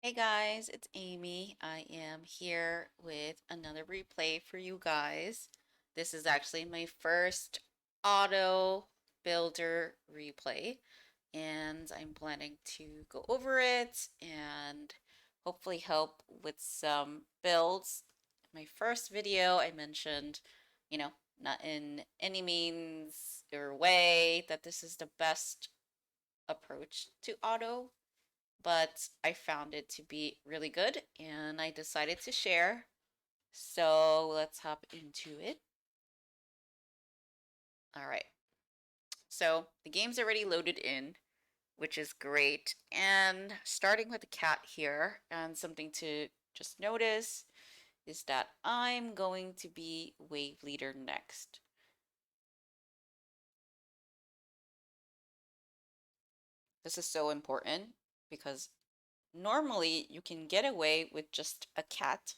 Hey guys, it's Amy. I am here with another replay for you guys. This is actually my first auto builder replay, and I'm planning to go over it and hopefully help with some builds. My first video, I mentioned, you know, not in any means or way that this is the best approach to auto, but I found it to be really good and I decided to share. So let's hop into it. All right. So the game's already loaded in, which is great. And starting with the cat here, and something to just notice is that I'm going to be wave leader next. This is so important because normally you can get away with just a cat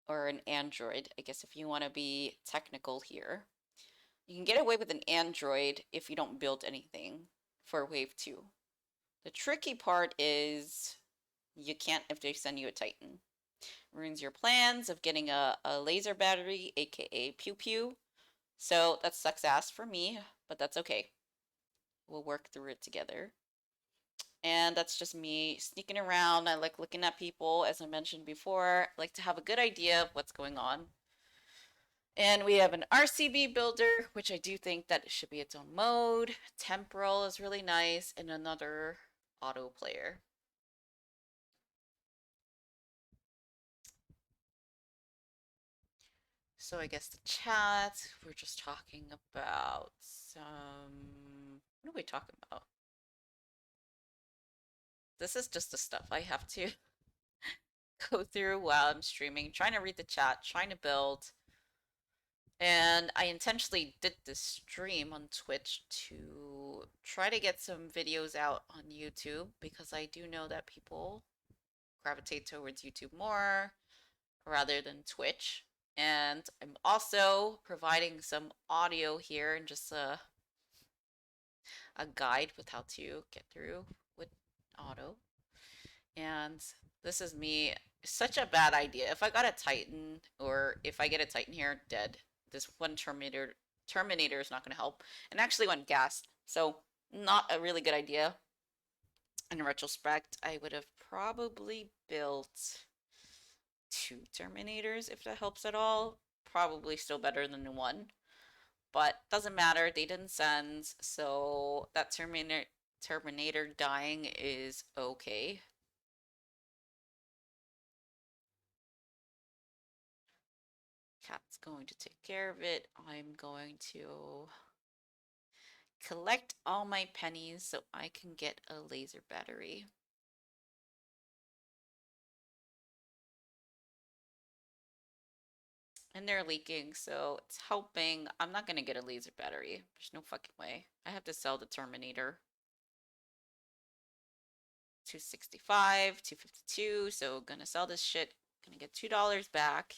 or an android, I guess if you want to be technical here. You can get away with an android if you don't build anything for wave 2. The tricky part is you can't if they send you a Titan. Ruins your plans of getting a laser battery, aka Pew Pew. So that sucks ass for me, but that's okay. We'll work through it together. And that's just me sneaking around. I like looking at people, as I mentioned before. I like to have a good idea of what's going on. And we have an RCB builder, which I do think that it should be its own mode. Temporal is really nice, and another auto player. So I guess the chat, we're just talking about some... What are we talking about? This is just the stuff I have to go through while I'm streaming, trying to read the chat, trying to build. And I intentionally did this stream on Twitch to try to get some videos out on YouTube because I do know that people gravitate towards YouTube more rather than Twitch. And I'm also providing some audio here and just a guide with how to get through with auto. And this is me. Such a bad idea. If I got a Titan, or if I get a Titan here, dead. This one Terminator is not going to help. And actually went gas. So not a really good idea. In retrospect, I would have probably built two Terminators if that helps at all. Probably still better than one. But doesn't matter. They didn't send, so that Terminator dying is okay. Cat's going to take care of it. I'm going to collect all my pennies so I can get a laser battery. And they're leaking, so it's helping. I'm not gonna get a laser battery. There's no fucking way. I have to sell the Terminator. 265, 252, so gonna sell this shit. Gonna get $2 back.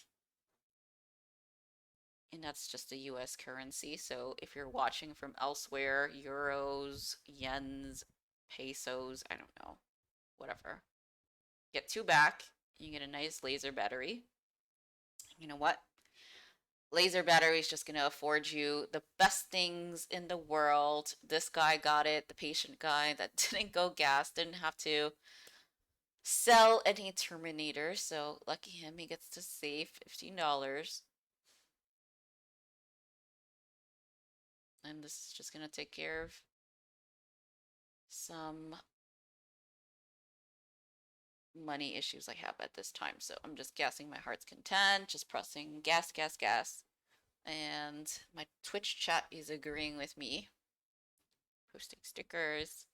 And that's just a US currency. So if you're watching from elsewhere, euros, yens, pesos, I don't know, whatever. Get two back. You get a nice laser battery. You know what? Laser battery is just going to afford you the best things in the world. This guy got it, the patient guy that didn't go gas, didn't have to sell any Terminator. So lucky him, he gets to save $15. And this is just going to take care of some money issues I have at this time. So I'm just gassing my heart's content, just pressing gas, gas, gas. And my Twitch chat is agreeing with me. Posting stickers.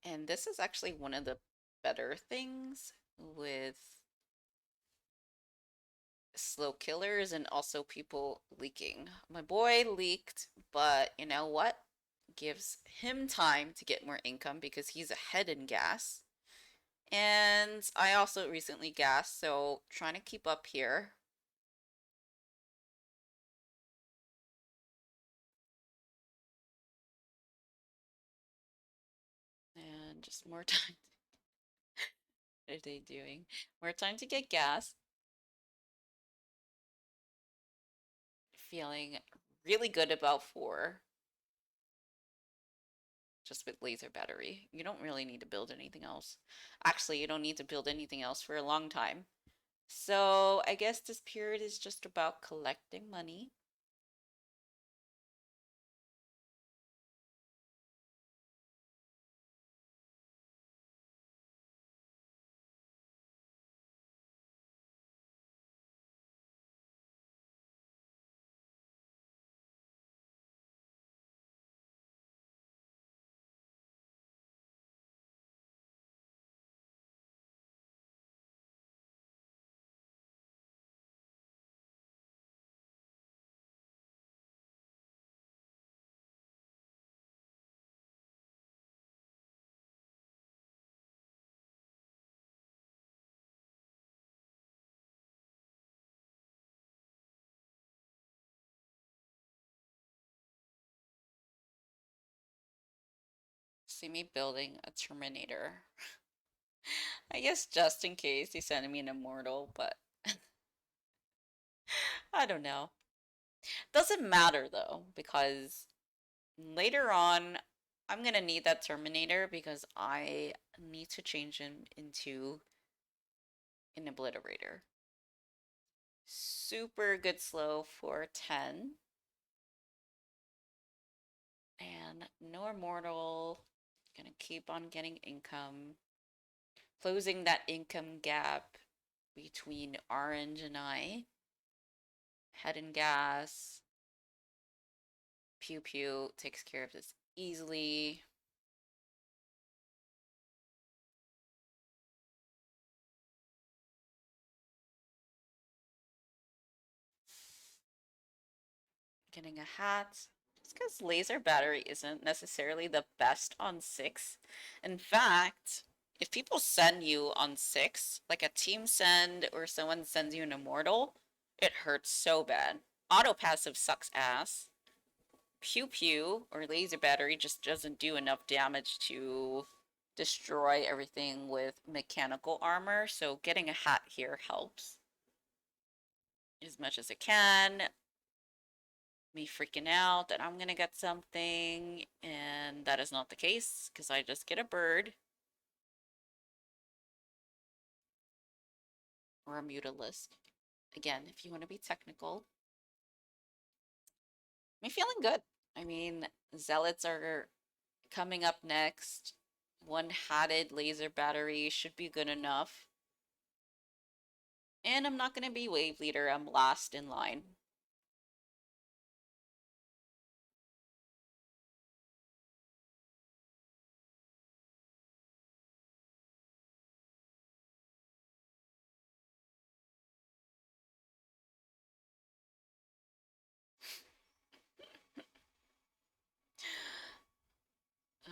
And this is actually one of the better things with slow killers and also people leaking. My boy leaked, but you know what? gives him time to get more income because he's ahead in gas. And I also recently gassed, so trying to keep up here. And just more time. What are they doing? More time to get gas. Feeling really good about 4. Just with laser battery. You don't really need to build anything else. Actually, you don't need to build anything else for a long time. So I guess this period is just about collecting money. See me building a Terminator. I guess just in case they send me an immortal, but I don't know. Doesn't matter though, because later on I'm gonna need that Terminator because I need to change him into an obliterator. Super good slow for 10. And no immortal. Gonna keep on getting income. Closing that income gap between Orange and I. Head and gas. Pew Pew takes care of this easily. Getting a hat. Just because laser battery isn't necessarily the best on 6. In fact, if people send you on 6, like a team send or someone sends you an immortal, it hurts so bad. Auto passive sucks ass. Pew Pew or laser battery just doesn't do enough damage to destroy everything with mechanical armor, so getting a hat here helps as much as it can. Me freaking out that I'm gonna get something, and that is not the case because I just get a bird or a mutalisk. Again, if you want to be technical, me feeling good. I mean, zealots are coming up next. One hatted laser battery should be good enough. And I'm not gonna be wave leader, I'm last in line.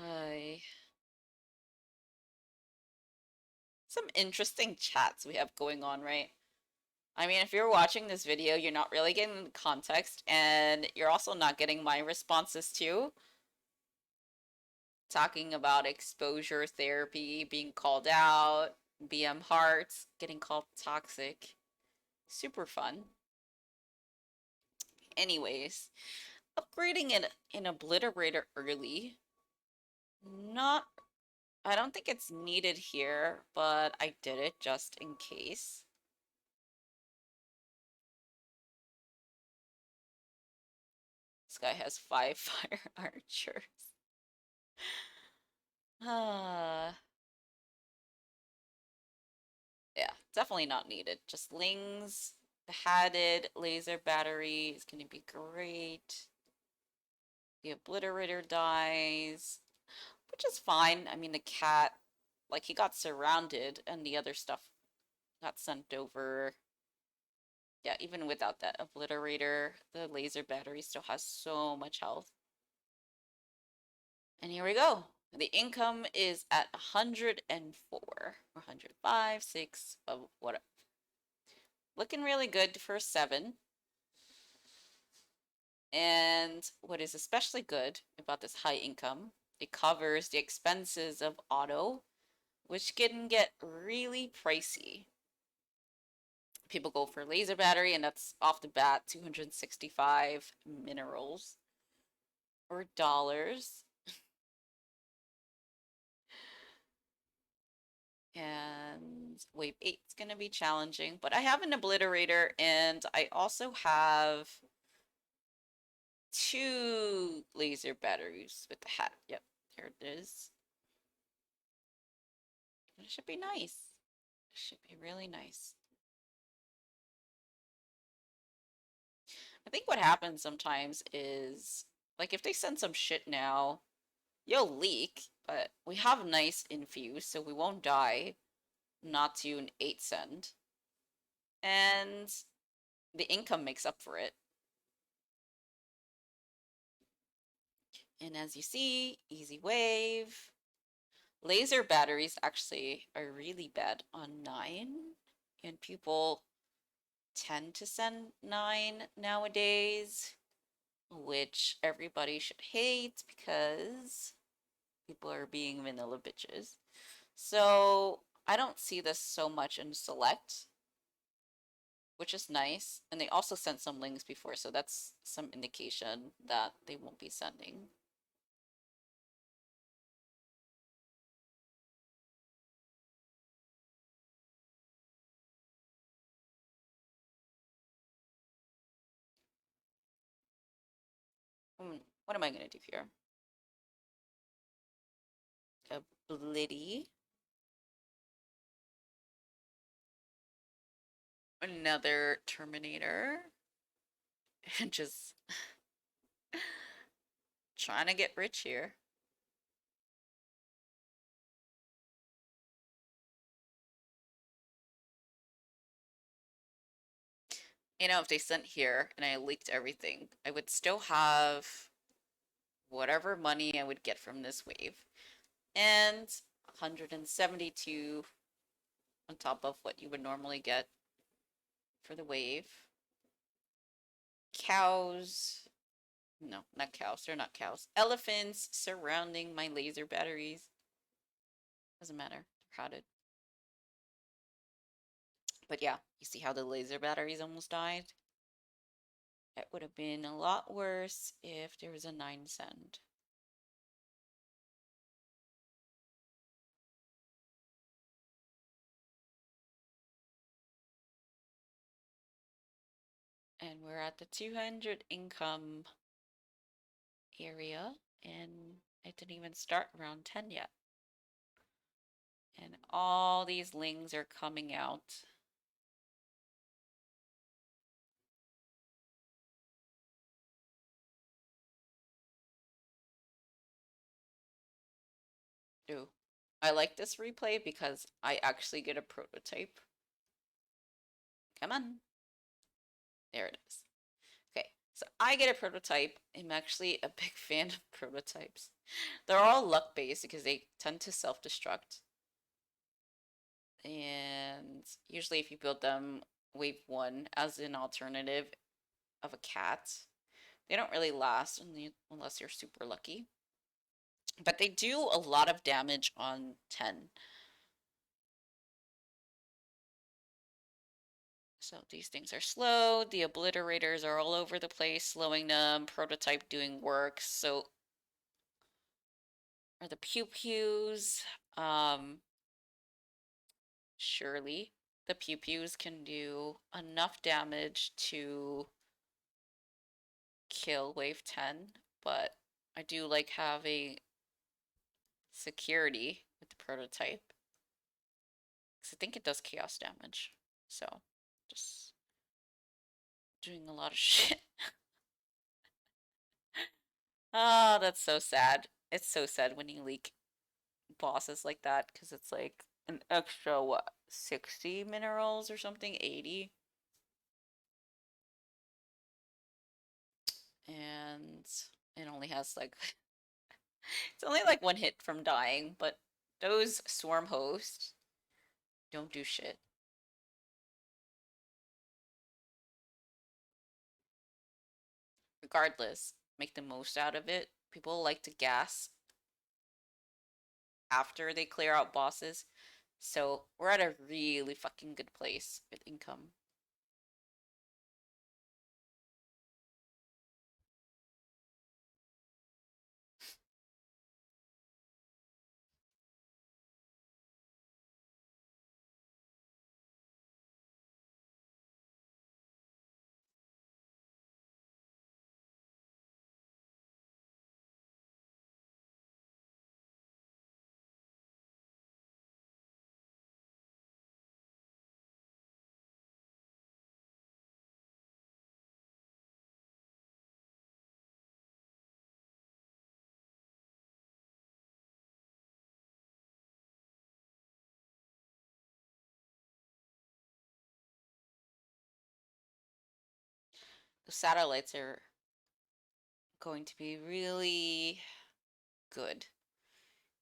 I Some interesting chats we have going on, right? I mean, if you're watching this video, you're not really getting the context, and you're also not getting my responses too. Talking about exposure therapy, being called out, BM hearts, getting called toxic. Super fun. Anyways, upgrading an obliterator early. Not, I don't think it's needed here, but I did it just in case. This guy has 5 fire archers. Yeah, definitely not needed. Just Lings, the hatted laser battery is going to be great. The obliterator dies, which is fine. I mean, the cat, like, he got surrounded and the other stuff got sent over. Yeah, even without that obliterator, the laser battery still has so much health. And here we go. The income is at 104 or 105, 6, whatever. Looking really good for 7. And what is especially good about this high income, it covers the expenses of auto, which can get really pricey. People go for laser battery, and that's off the bat 265 minerals or dollars. And wave 8 is going to be challenging, but I have an obliterator, and I also have 2 laser batteries with the hat. Yep, there it is. It should be nice. It should be really nice. I think what happens sometimes is, like, if they send some shit now, you'll leak, but we have nice infuse, so we won't die. Not to an 8 send. And the income makes up for it. And as you see, easy wave. Laser batteries actually are really bad on 9, and people tend to send 9 nowadays, which everybody should hate because people are being vanilla bitches. So I don't see this so much in select, which is nice. And they also sent some links before, so that's some indication that they won't be sending. What am I gonna do here? A blitty. Another Terminator. And just trying to get rich here. You know, if they sent here and I leaked everything, I would still have whatever money I would get from this wave. And 172 on top of what you would normally get for the wave. Cows. No, not cows. They're not cows. Elephants surrounding my laser batteries. Doesn't matter. They're crowded. But yeah, you see how the laser batteries almost died? It would have been a lot worse if there was a 9 send. And we're at the 200 income area, and it didn't even start round 10 yet. And all these lings are coming out. Ooh. I like this replay because I actually get a prototype. Come on. There it is. Okay, so I get a prototype. I'm actually a big fan of prototypes. They're all luck-based because they tend to self-destruct. And usually if you build them wave 1 as an alternative of a cat, they don't really last unless you're super lucky. But they do a lot of damage on 10. So these things are slow. The obliterators are all over the place, slowing them. Prototype doing work. So are the pew-pews. Surely the pew-pews can do enough damage to kill wave 10, but I do like having security with the prototype because I think it does chaos damage. So just doing a lot of shit. Oh, that's so sad. It's so sad when you leak bosses like that because it's like an extra, what, 60 minerals or something? 80? And it only has like It's only like one hit from dying, but those swarm hosts don't do shit. Regardless, make the most out of it. People like to gas after they clear out bosses. So we're at a really fucking good place with income. The satellites are going to be really good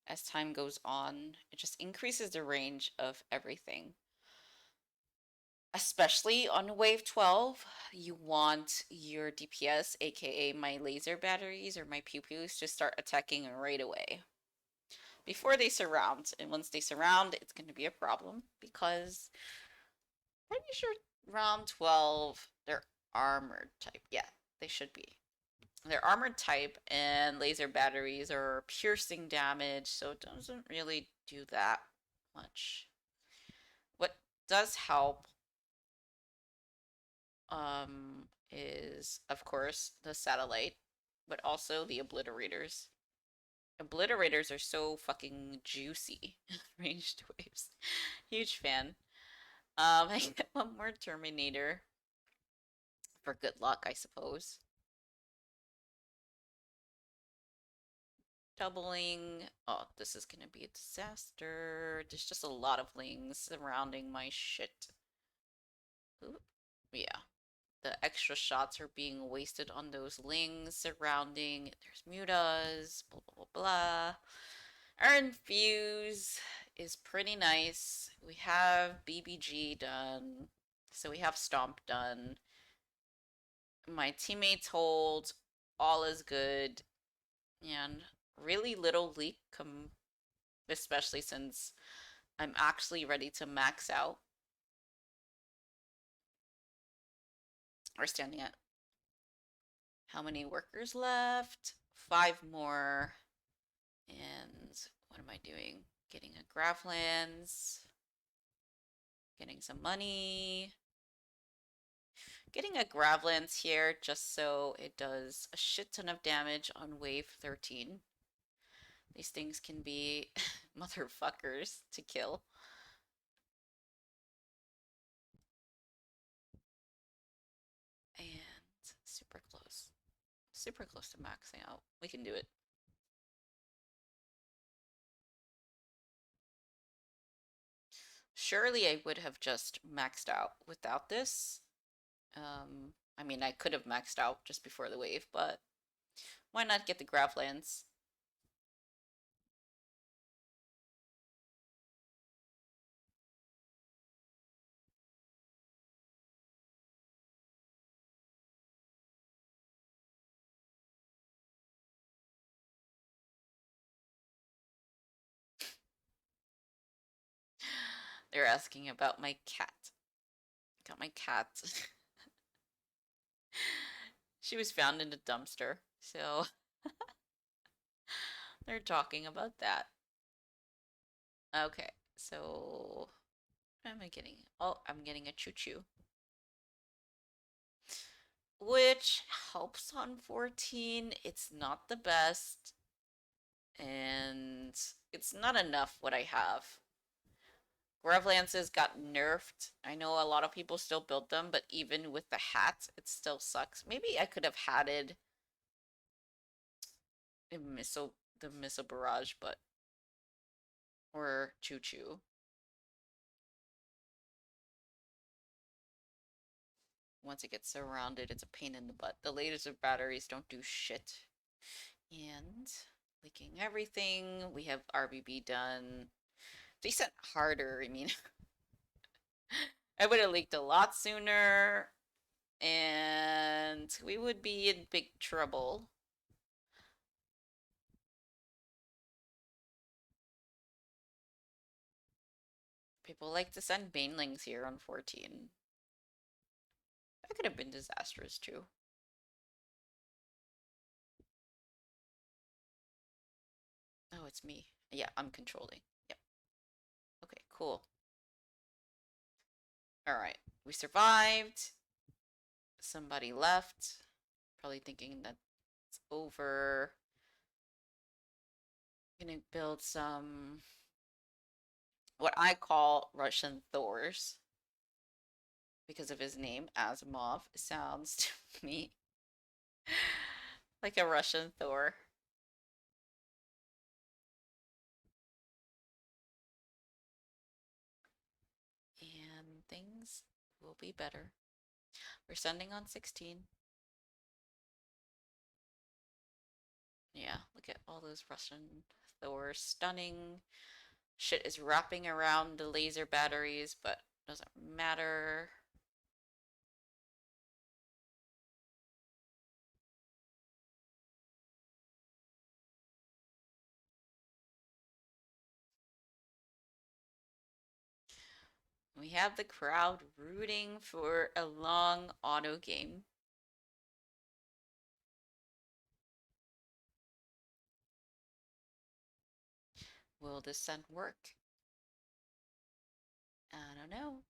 as time goes on. It just increases the range of everything. Especially on wave 12, you want your DPS, aka my laser batteries or my pew pews, to start attacking right away before they surround. And once they surround, it's going to be a problem because I'm pretty sure round 12, they're armored type. Yeah, they should be. They're armored type, and laser batteries are piercing damage, so it doesn't really do that much. What does help is, of course, the satellite, but also the obliterators. Obliterators are so fucking juicy. Ranged waves. Huge fan. I get one more Terminator for good luck, I suppose. Doubling. Oh, this is gonna be a disaster. There's just a lot of lings surrounding my shit. Ooh, yeah. The extra shots are being wasted on those lings surrounding. There's mutas, blah blah blah blah. Our infuse is pretty nice. We have BBG done. So we have Stomp done. My teammates hold. All is good. And really little leak come, especially since I'm actually ready to max out. We're standing at how many workers left? 5 more. And what am I doing? Getting a Gravelands. Getting some money. Getting a Gravelands here just so it does a shit ton of damage on wave 13. These things can be motherfuckers to kill. And super close. Super close to maxing out. We can do it. Surely I would have just maxed out without this. I mean, I could have maxed out just before the wave, but why not get the Gravelands? They're asking about my cat. Got my cat. She was found in a dumpster, so they're talking about that. Okay, so what am I getting? Oh, I'm getting a choo-choo. Which helps on 14. It's not the best, and it's not enough what I have. Gravelances got nerfed. I know a lot of people still build them, but even with the hat, it still sucks. Maybe I could have hatted the missile barrage, but or choo choo. Once it gets surrounded, it's a pain in the butt. The laser batteries don't do shit. And leaking everything. We have RBB done. Decent harder, I mean. I would have leaked a lot sooner, and we would be in big trouble. People like to send banelings here on 14. That could have been disastrous too. Oh, it's me. Yeah, I'm controlling. Yep. Okay, cool. All right, we survived. Somebody left, probably thinking that it's over. Gonna build some what I call Russian Thors because of his name, Asimov. Sounds to me like a Russian Thor. And things will be better. We're sending on 16. Yeah, look at all those Russian Thors. Stunning. Shit is wrapping around the laser batteries, but doesn't matter. We have the crowd rooting for a long auto game. Will this send work? I don't know.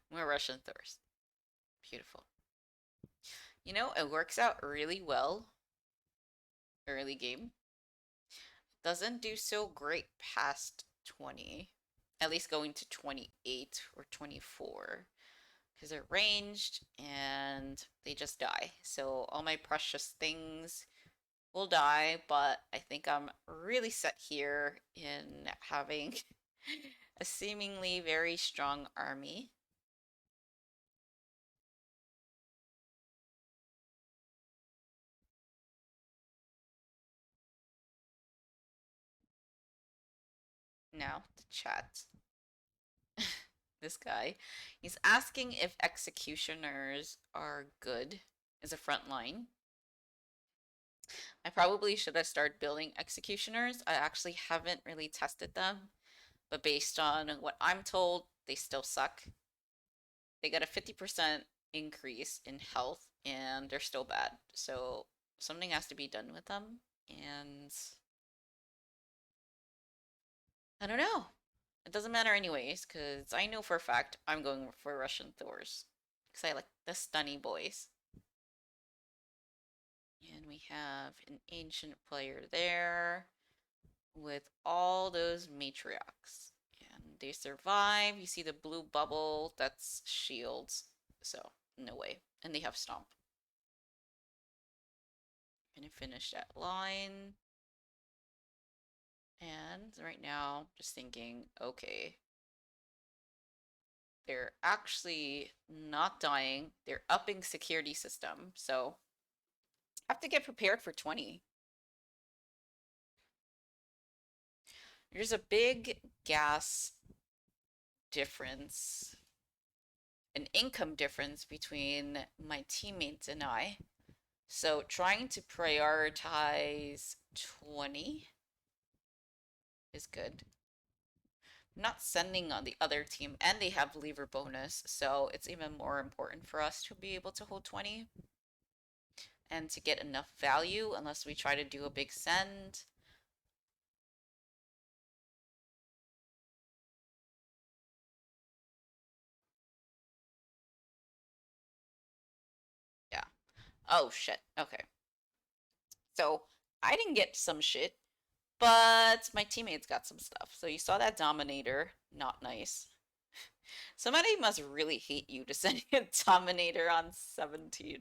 More Russian Thors. Beautiful. You know, it works out really well early game. Doesn't do so great past 20. At least going to 28 or 24. Because they're ranged and they just die. So all my precious things will die, but I think I'm really set here in having a seemingly very strong army. Now, the chat. This guy, he's asking if executioners are good as a front line. I probably should have started building executioners. I actually haven't really tested them, but based on what I'm told, they still suck. They got a 50% increase in health and they're still bad. So something has to be done with them. And I don't know. It doesn't matter anyways, because I know for a fact I'm going for Russian Thors. Because I like the stunny boys. And we have an ancient player there with all those matriarchs. And they survive. You see the blue bubble, that's shields. So, no way. And they have stomp. Gonna finish that line. And right now, just thinking, okay, they're actually not dying. They're upping security system. So I have to get prepared for 20. There's a big gas difference, an income difference between my teammates and I. So trying to prioritize 20 is good. I'm not sending on the other team, and they have lever bonus, so it's even more important for us to be able to hold 20 and to get enough value unless we try to do a big send. Yeah. Oh shit. Okay. So I didn't get some shit, but my teammates got some stuff. So you saw that Dominator. Not nice. Somebody must really hate you to send a Dominator on 17.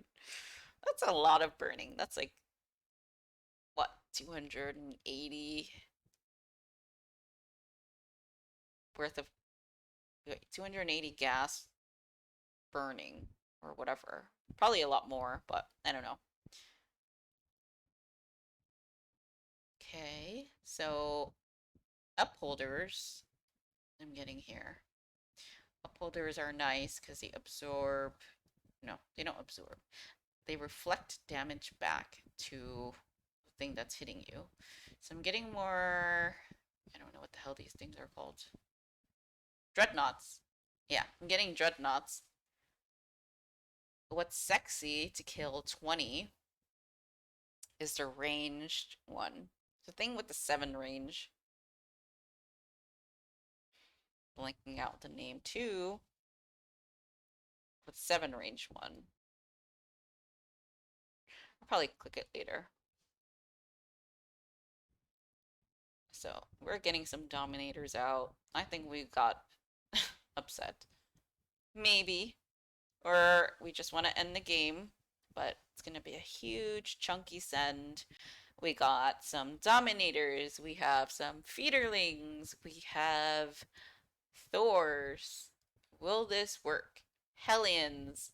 That's a lot of burning. That's like, what, 280 worth of 280 gas burning or whatever. Probably a lot more, but I don't know. Okay, so upholders I'm getting here. Upholders are nice because they absorb, no, they don't absorb. They reflect damage back to the thing that's hitting you. So I'm getting more, I don't know what the hell these things are called. Dreadnoughts. Yeah, I'm getting dreadnoughts. What's sexy to kill 20 is the ranged one. The thing with the 7 range, blanking out the name too, with 7 range one. I'll probably click it later. So we're getting some dominators out. I think we got upset. Maybe. Or we just want to end the game, but it's going to be a huge chunky send. We got some dominators, we have some feederlings, we have Thors. Will this work? Hellions.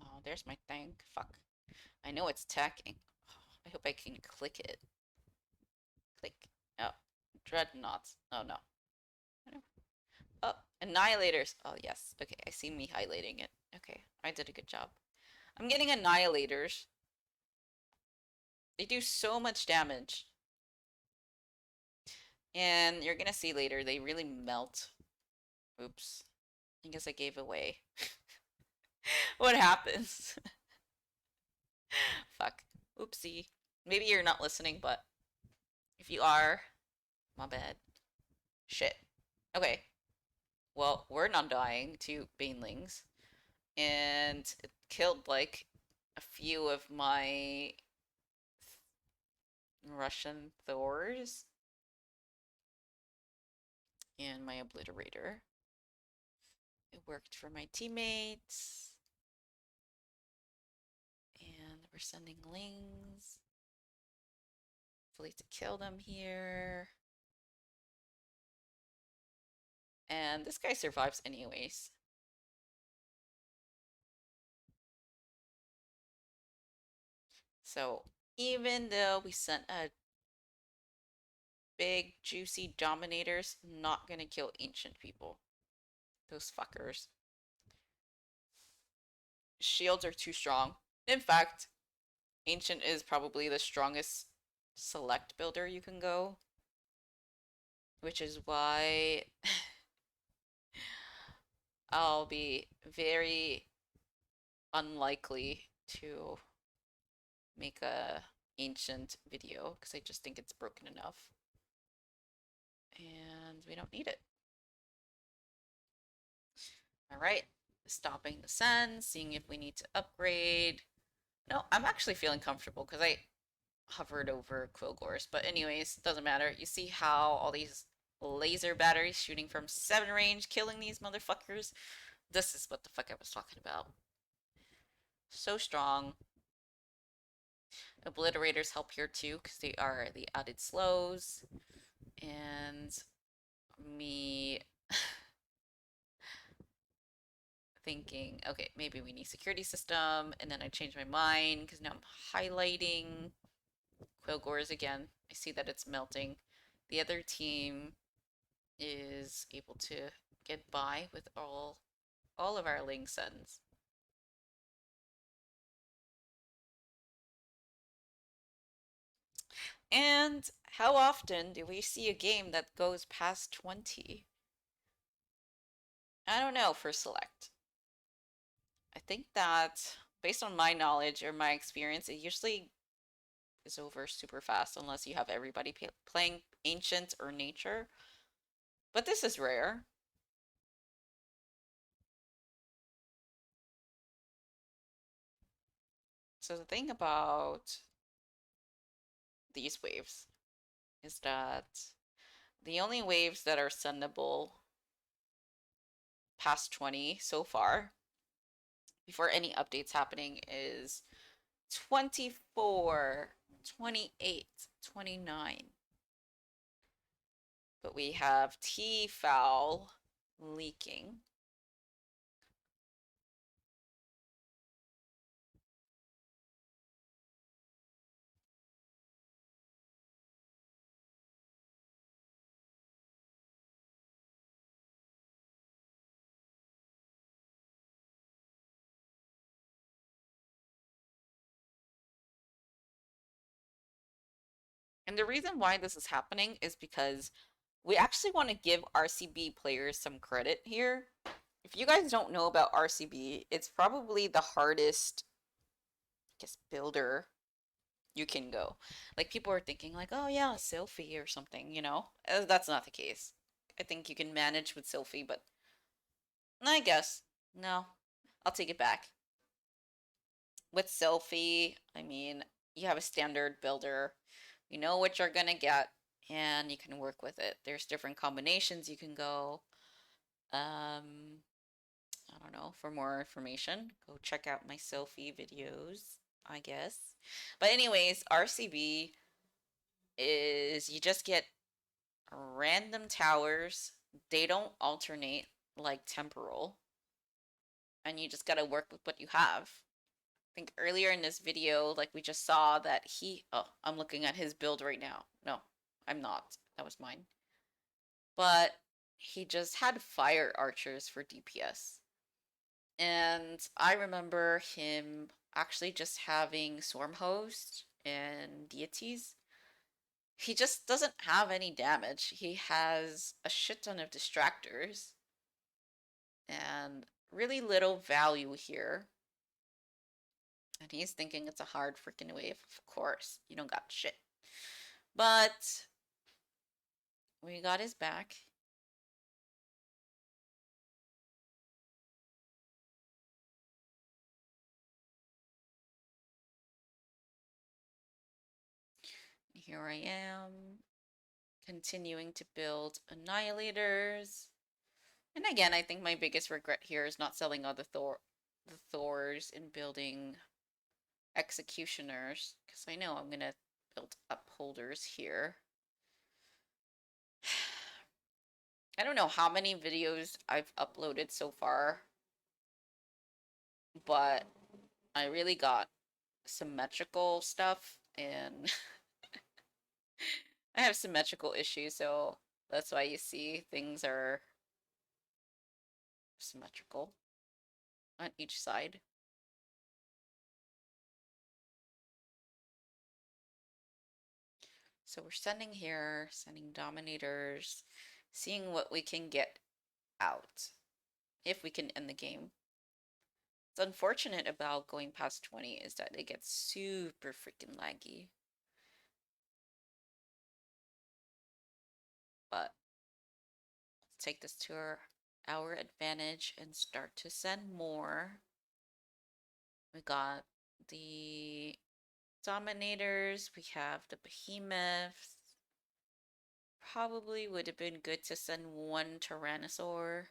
Oh, there's my tank. Fuck. I know it's attacking. I hope I can click it. Click. Oh, dreadnoughts. Oh no. Oh, annihilators. Oh yes. Okay, I see me highlighting it. Okay, I did a good job. I'm getting annihilators. They do so much damage. And you're gonna see later, they really melt. Oops. I guess I gave away. What happens? Fuck. Oopsie. Maybe you're not listening, but if you are, my bad. Shit. Okay. Well, we're not dying to banelings. And it killed like a few of my Russian Thors and my obliterator. It worked for my teammates. And we're sending lings. Hopefully to kill them here. And this guy survives anyways. So even though we sent a big juicy dominators, not gonna kill ancient people. Those fuckers. Shields are too strong. In fact, ancient is probably the strongest select builder you can go, which is why I'll be very unlikely to make a ancient video because I just think it's broken enough and we don't need it. All right, stopping the send, seeing if we need to upgrade. No, I'm actually feeling comfortable because I hovered over Quilgors. But anyways, doesn't matter. You see how all these laser batteries shooting from 7 range, killing these motherfuckers? This is what the fuck I was talking about. So strong. Obliterators help here too because they are the added slows. And me thinking, okay, maybe we need security system. And then I changed my mind because now I'm highlighting Quilgors again. I see that it's melting. The other team is able to get by with all of our Ling Suns. And how often do we see a game that goes past 20? I don't know for Select. I think that based on my knowledge or my experience, it usually is over super fast unless you have everybody playing Ancient or Nature. But this is rare. So the thing about these waves is that the only waves that are sendable past 20 so far, before any updates happening, is 24, 28, 29. But we have T foul leaking. And the reason why this is happening is because we actually want to give RCB players some credit here. If you guys don't know about RCB, it's probably the hardest, I guess, builder you can go. Like people are thinking like, oh yeah, Sylphie or something, you know? That's not the case. I think you can manage with Sylphie, but I guess no. I'll take it back. With Sylphie, I mean, you have a standard builder. You know what you're gonna get, and you can work with it. There's different combinations you can go. I don't know. For more information, go check out my Sylphie videos, I guess. But anyways, RCB is you just get random towers. They don't alternate like temporal, and you just gotta work with what you have. I think earlier in this video, like we just saw that oh, I'm looking at his build right now. No, I'm not. That was mine. But he just had fire archers for DPS. And I remember him actually just having Swarm Host and Deities. He just doesn't have any damage. He has a shit ton of distractors and really little value here. And he's thinking it's a hard freaking wave. Of course, you don't got shit. But we got his back. Here I am, continuing to build Annihilators. And again, I think my biggest regret here is not selling all the Thors and building Executioners, because I know I'm gonna build Upholders here. I don't know how many videos I've uploaded so far, but I really got symmetrical stuff, and I have symmetrical issues, so that's why you see things are symmetrical on each side. So we're sending here, sending Dominators, seeing what we can get out, if we can end the game. What's unfortunate about going past 20 is that it gets super freaking laggy. But let's take this to our advantage and start to send more. We got the Dominators, we have the Behemoths. Probably would have been good to send one Tyrannosaur.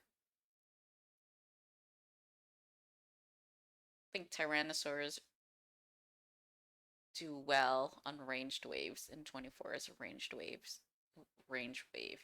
I think Tyrannosaurs do well on ranged waves, and 24 is a ranged range wave.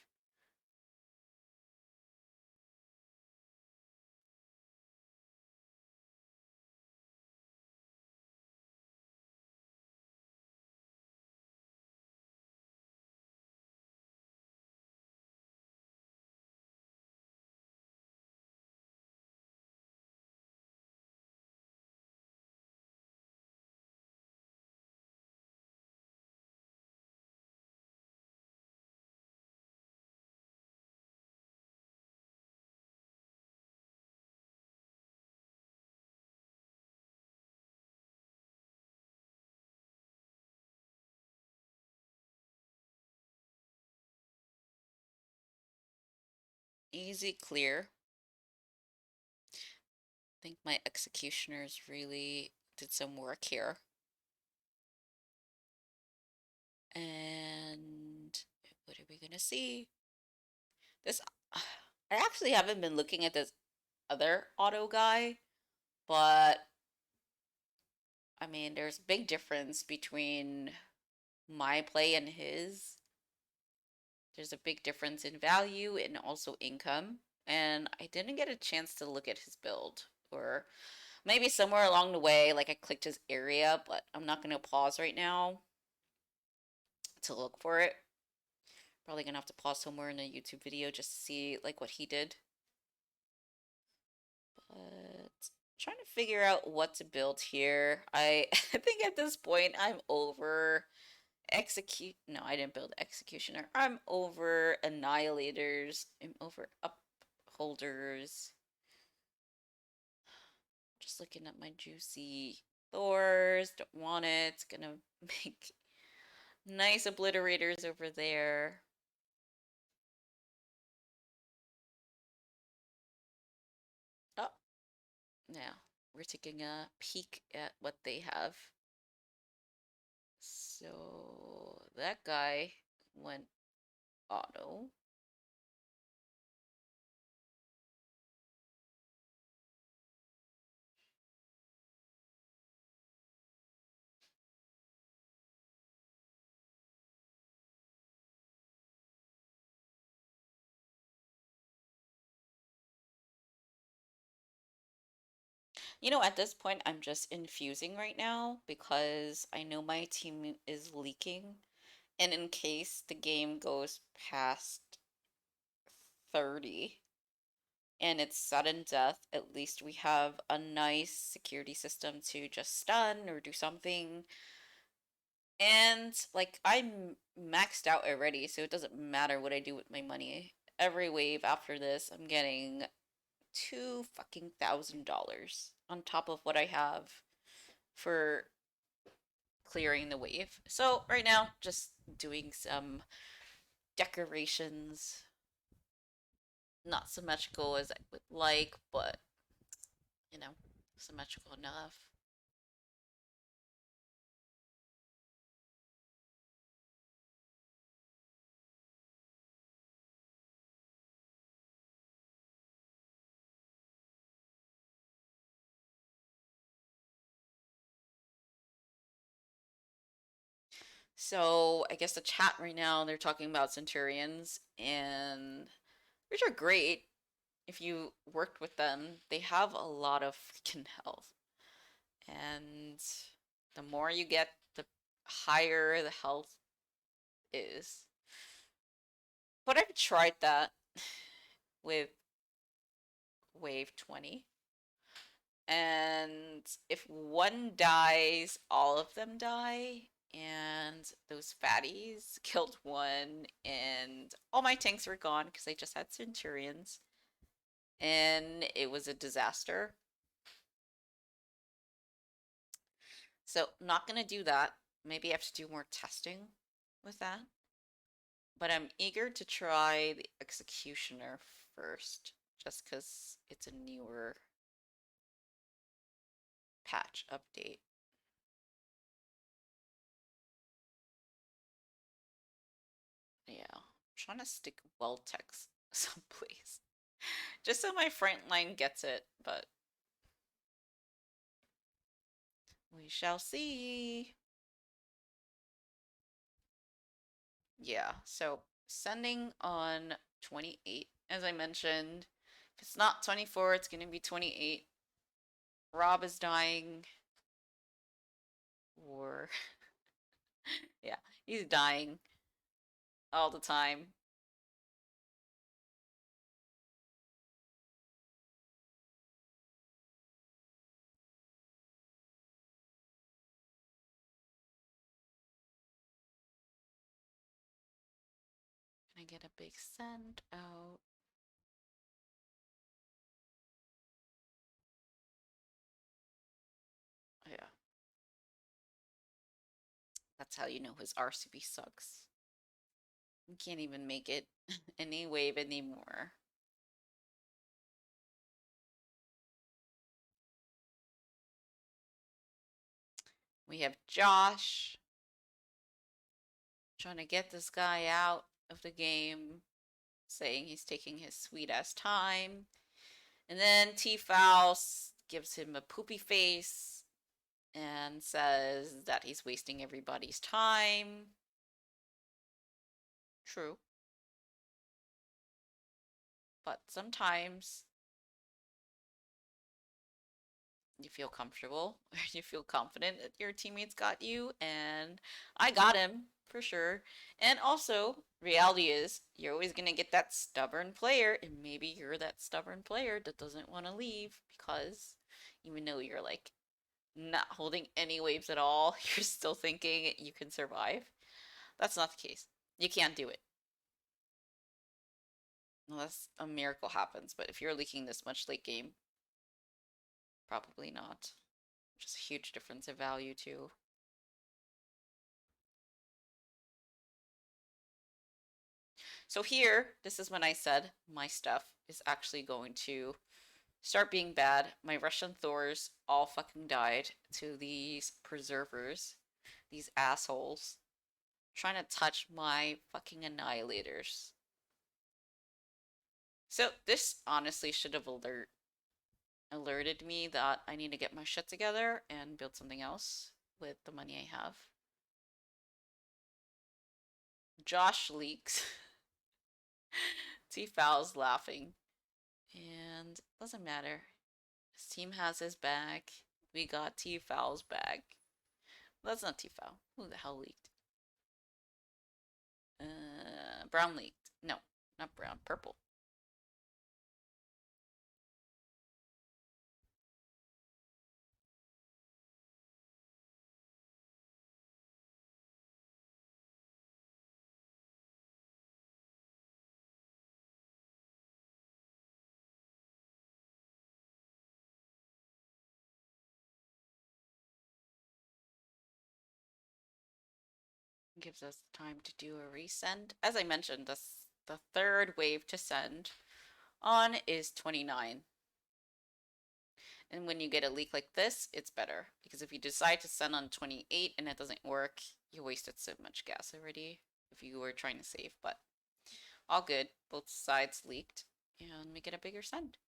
Easy clear. I think my executioners really did some work here. And What are we gonna see? This, I actually haven't been looking at this other auto guy, but I mean, there's a big difference between my play and his. There's a big difference in value and also income, and I didn't get a chance to look at his build, or maybe somewhere along the way, like I clicked his area, but I'm not gonna pause right now to look for it. Probably gonna have to pause somewhere in a YouTube video just to see like what he did. But trying to figure out what to build here. I I think at this point I'm over execute. No, I didn't build executioner. I'm over annihilators. I'm over upholders. Just looking at my juicy Thors. Don't want it. Gonna make nice obliterators over there. Oh, now we're taking a peek at what they have. So that guy went auto. You know, at this point, I'm just infusing right now because I know my team is leaking. And in case the game goes past 30 and it's sudden death, at least we have a nice security system to just stun or do something. And like I'm maxed out already, so it doesn't matter what I do with my money. Every wave after this, I'm getting $2,000 on top of what I have for clearing the wave. So right now, just doing some decorations. Not symmetrical as I would like, but you know, symmetrical enough. So I guess the chat right now they're talking about Centurions, and which are great if you worked with them. They have a lot of freaking health, and the more you get, the higher the health is. But I've tried that with wave 20. And if one dies, all of them die. And those fatties killed one, and all my tanks were gone because I just had Centurions. And it was a disaster. So, not gonna do that. Maybe I have to do more testing with that. But I'm eager to try the Executioner first, just because it's a newer patch update. Yeah, I'm trying to stick well text someplace. Just so my front line gets it, but we shall see. Yeah, so sending on 28, as I mentioned. If it's not 24, it's going to be 28. Rob is dying. Or, yeah, he's dying all the time. Can I get a big send out? Yeah, that's how you know his RCB sucks. You can't even make it any wave anymore. We have Josh trying to get this guy out. of the game, saying he's taking his sweet ass time. And then T-Foul gives him a poopy face and says that he's wasting everybody's time. True. But sometimes you feel comfortable, you feel confident that your teammates got you, and I got him for sure. And also, reality is you're always gonna get that stubborn player, and maybe you're that stubborn player that doesn't want to leave because even though you're like not holding any waves at all, you're still thinking you can survive. That's not the case. You can't do it unless a miracle happens. But if you're leaking this much late game, probably not. Just a huge difference in value too. So here, this is when I said my stuff is actually going to start being bad. My Russian Thors all fucking died to these preservers, these assholes, trying to touch my fucking annihilators. So this honestly should have alerted me that I need to get my shit together and build something else with the money I have. Josh leaks. T-Foul's laughing. And doesn't matter. His team has his back. We got T-Foul's back. That's not T-Foul. Who the hell leaked? Brown leaked. No, not brown. Purple. Gives us time to do a resend. As I mentioned, the third wave to send on is 29. And when you get a leak like this, it's better. Because if you decide to send on 28 and it doesn't work, you wasted so much gas already if you were trying to save. But all good. Both sides leaked. And we get a bigger send.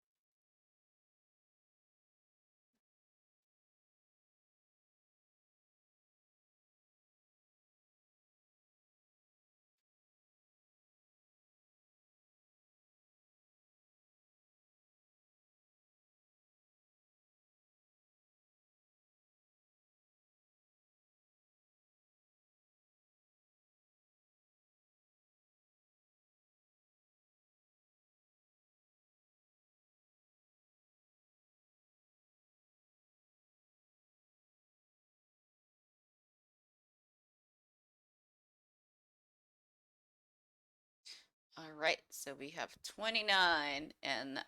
All right, so we have 29, and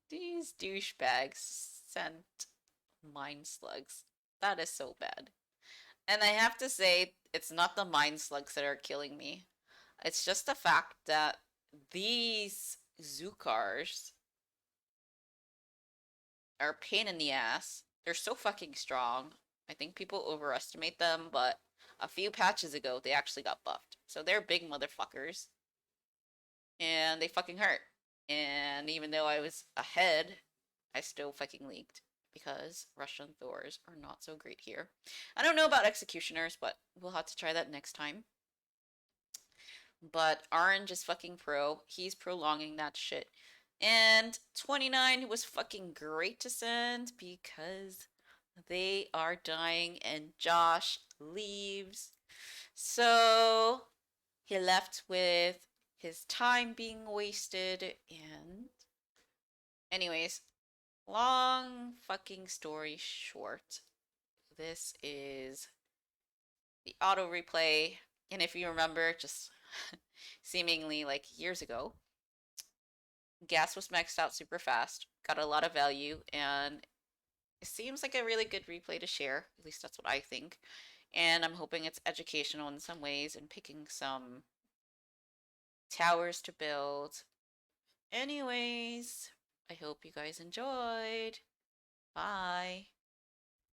these douchebags sent mind slugs. That is so bad. And I have to say, it's not the mind slugs that are killing me. It's just the fact that these Zukars are a pain in the ass. They're so fucking strong. I think people overestimate them, but a few patches ago, they actually got buffed. So they're big motherfuckers. And they fucking hurt. And even though I was ahead, I still fucking leaked because Russian Thors are not so great here. I don't know about executioners, but we'll have to try that next time. But Orange is fucking pro. He's prolonging that shit. And 29 was fucking great to send because they are dying and Josh leaves. So he left with his time being wasted and anyways, long fucking story short. This is the auto replay. And if you remember, just seemingly like years ago, gas was maxed out super fast, got a lot of value, and it seems like a really good replay to share. At least that's what I think. And I'm hoping it's educational in some ways and picking some towers to build. Anyways, I hope you guys enjoyed. Bye.